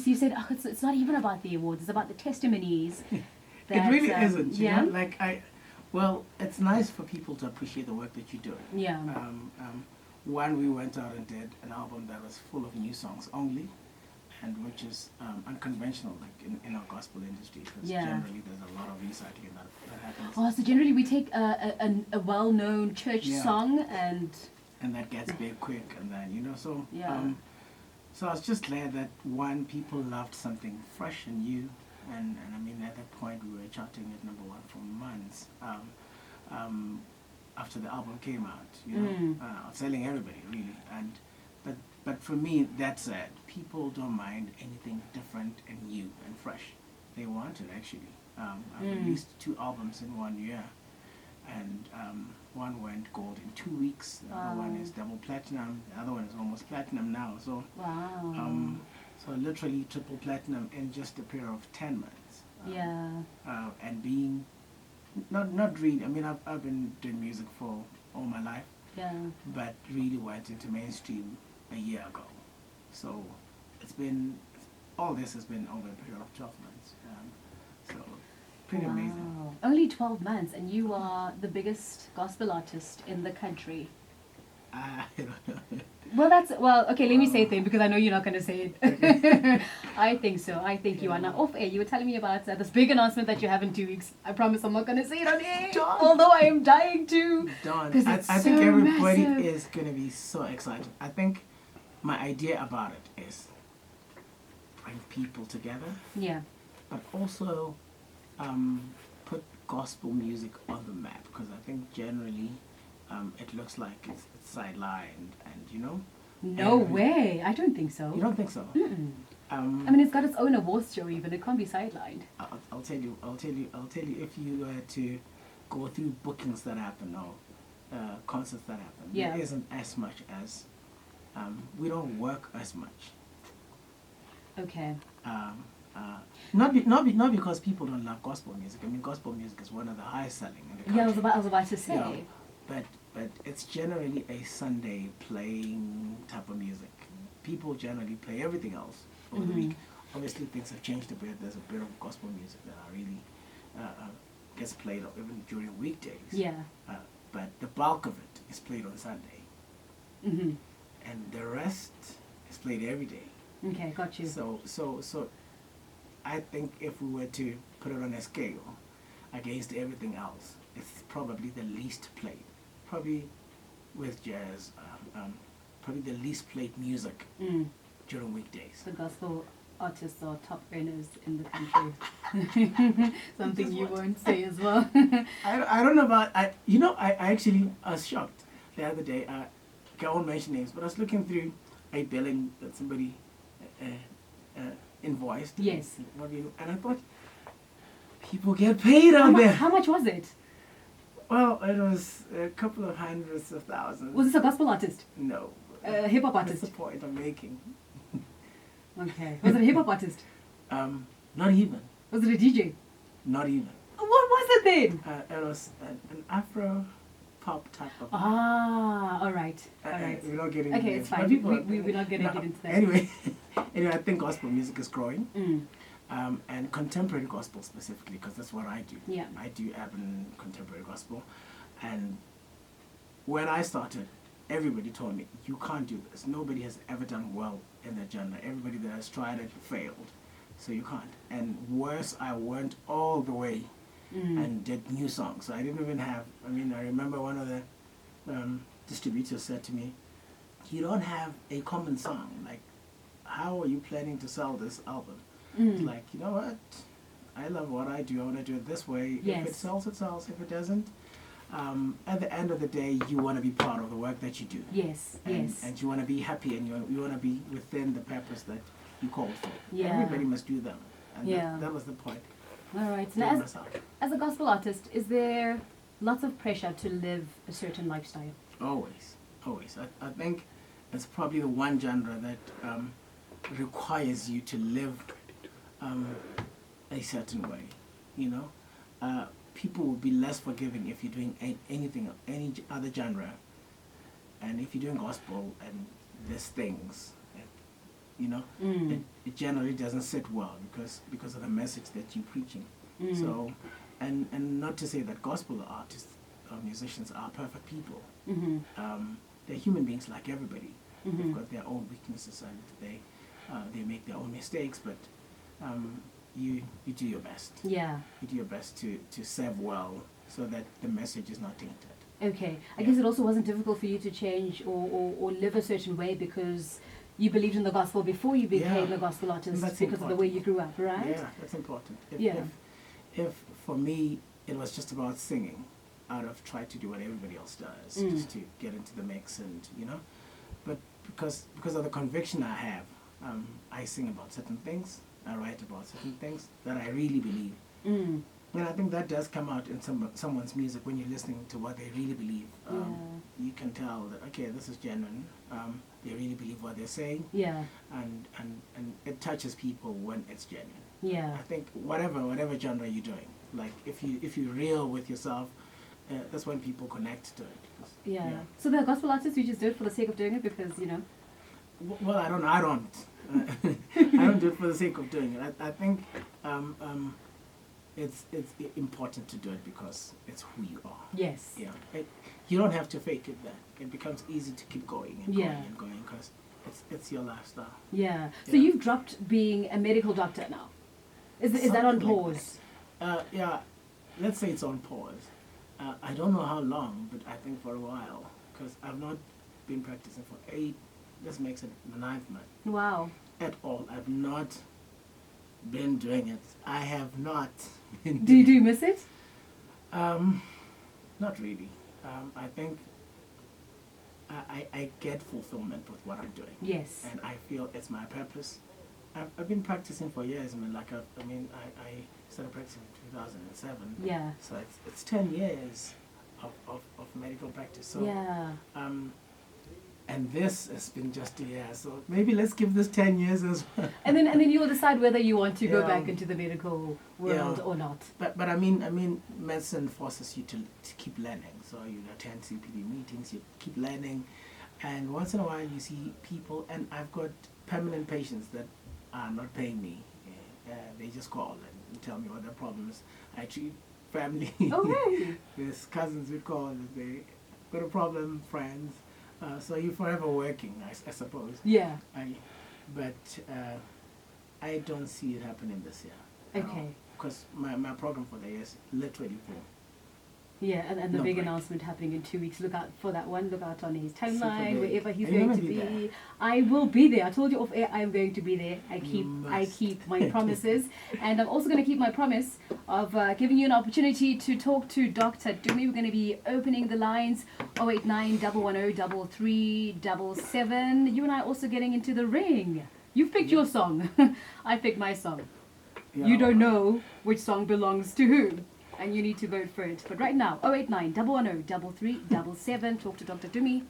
you said, oh, it's not even about the awards, it's about the testimonies. It really isn't, you yeah? know? Like, well, it's nice for people to appreciate the work that you do. Yeah. One, we went out and did an album that was full of new songs only, and which is unconventional, like in our gospel industry, because generally there's a lot of recycling that happens. Oh, so generally we take a well-known church song and that gets big quick, and then, you know, so so I was just glad that one, people loved something fresh and new, and I mean at that point we were charting at #1 for months after the album came out, you know, selling everybody really, and but for me, that said, people don't mind anything different and new and fresh. They want it, actually. I released 2 albums in 1 year, and one went gold in 2 weeks. The other one is double platinum. The other one is almost platinum now. So, so literally triple platinum in just a period of 10 months. And being not really. I mean, I've been doing music for all my life. But really went into mainstream a year ago. So it's been, all this has been over a period of 12 months. So pretty amazing. Only 12 months, and you are the biggest gospel artist in the country. I don't know. Well, okay, let me say it then, because I know you're not going to say it. I think so. I think you are. Now, off air, you were telling me about this big announcement that you have in 2 weeks. I promise I'm not going to say it on air, although I am dying to. I think everybody is going to be so excited. I think my idea about it is bring people together. Yeah. But also put gospel music on the map, because I think generally it looks like it's sidelined, and you know. No way! I don't think so. You don't think so? I mean, it's got its own awards show. Even it can't be sidelined. I'll tell you. If you were to go through bookings that happen or concerts that happen, there isn't as much as we don't work as much. Okay. Not because people don't love gospel music. I mean, gospel music is one of the highest selling in the country. Yeah, I was about to say. You know, but it's generally a Sunday playing type of music. People generally play everything else over the week. Obviously, things have changed a bit. There's a bit of gospel music that really gets played even during weekdays. Yeah. But the bulk of it is played on Sunday. And the rest is played every day. Okay, got you. So I think if we were to put it on a scale against everything else, it's probably the least played. Probably with jazz, probably the least played music during weekdays. The gospel artists are top earners in the country. Something you won't say as well. I don't know about, I actually was shocked the other day. I won't mention names, but I was looking through a billing that somebody invoiced. Yes. And I thought, people get paid out there. How much was it? Well, it was a couple of hundreds of thousands. Was this a gospel artist? No. A hip-hop artist? That's the point I'm making. Okay. Was it a hip-hop artist? Not even. Was it a DJ? Not even. What was it then? It was an Afro pop type of. All right. We're not getting into it's fine. We're not going to get into that. Anyway, I think gospel music is growing. And contemporary gospel specifically, because that's what I do. Yeah. I do urban contemporary gospel. And when I started, everybody told me, you can't do this. Nobody has ever done well in that genre. Everybody that has tried it failed. So you can't. And worse, I went all the way and did new songs. So I didn't even have, I remember one of the distributors said to me, you don't have a common song. Like, how are you planning to sell this album? It's like, you know what? I love what I do. I want to do it this way. Yes. If it sells, it sells. If it doesn't, at the end of the day, you want to be proud of the work that you do. Yes, and you want to be happy, and you want to be within the purpose that you called for. Yeah. Everybody must do them. And that was the point. All right. So now, as a gospel artist, is there lots of pressure to live a certain lifestyle? Always. I think it's probably the one genre that requires you to live a certain way, you know. People will be less forgiving if you're doing any other genre, and if you're doing gospel and there's things, you know, it generally doesn't sit well because of the message that you're preaching. So, and not to say that gospel artists or musicians are perfect people. They're human beings like everybody. They've got their own weaknesses and they make their own mistakes, but you do your best. Yeah. You do your best to serve well so that the message is not tainted. Okay. I guess it also wasn't difficult for you to change or live a certain way because you believed in the gospel before you became a gospel artist because of the way you grew up, right? Yeah, that's important. If for me it was just about singing, I'd have tried to do what everybody else does, just to get into the mix and, you know. But because of the conviction I have, I sing about certain things, I write about certain things that I really believe. And I think that does come out in someone's music when you're listening to what they really believe. You can tell that, okay, this is genuine. They really believe what they're saying. Yeah. And it touches people when it's genuine. Yeah. I think whatever genre you're doing, like if you're real with yourself, that's when people connect to it. Yeah. So the gospel artists, you just do it for the sake of doing it because, you know. Well, I don't. I don't do it for the sake of doing it. I think it's important to do it because it's who you are. Yes. Yeah. You don't have to fake it then. It becomes easy to keep going and going and going because it's your lifestyle. Yeah. So you've dropped being a medical doctor now. Is that on pause? Yeah. Let's say it's on pause. I don't know how long, but I think for a while because I've not been practicing for 8. This makes it the 9th month. Wow. At all. I've not been doing it. I have not been Do you miss it? Not really. I think I get fulfillment with what I'm doing. Yes. And I feel it's my purpose. I've been practicing for years. I started practicing in 2007. Yeah. So it's 10 years of medical practice. So, yeah. And this has been just a year, so maybe let's give this 10 years as well. And then you'll decide whether you want to go back into the medical world or not. But I mean, medicine forces you to keep learning. So you attend CPD meetings, you keep learning, and once in a while you see people. And I've got permanent patients that are not paying me. They just call and tell me what their problems. I treat family. Okay. There's cousins who call and they got a problem, friends. So you're forever working, I suppose. Yeah. But I don't see it happening this year. Okay. Because my program for the year is literally full. Yeah, and the big announcement happening in 2 weeks. Look out for that one. Look out on his timeline, wherever he's going to be. I will be there. I told you off air I am going to be there. I keep my promises. And I'm also going to keep my promise of giving you an opportunity to talk to Dr. Dumi. We're going to be opening the lines 089 110 3377. You and I also getting into the ring. You've picked your song. I picked my song. Yeah. You don't know which song belongs to who. And you need to vote for it. But right now, 089 110 3377. Talk to Dr. Dumi.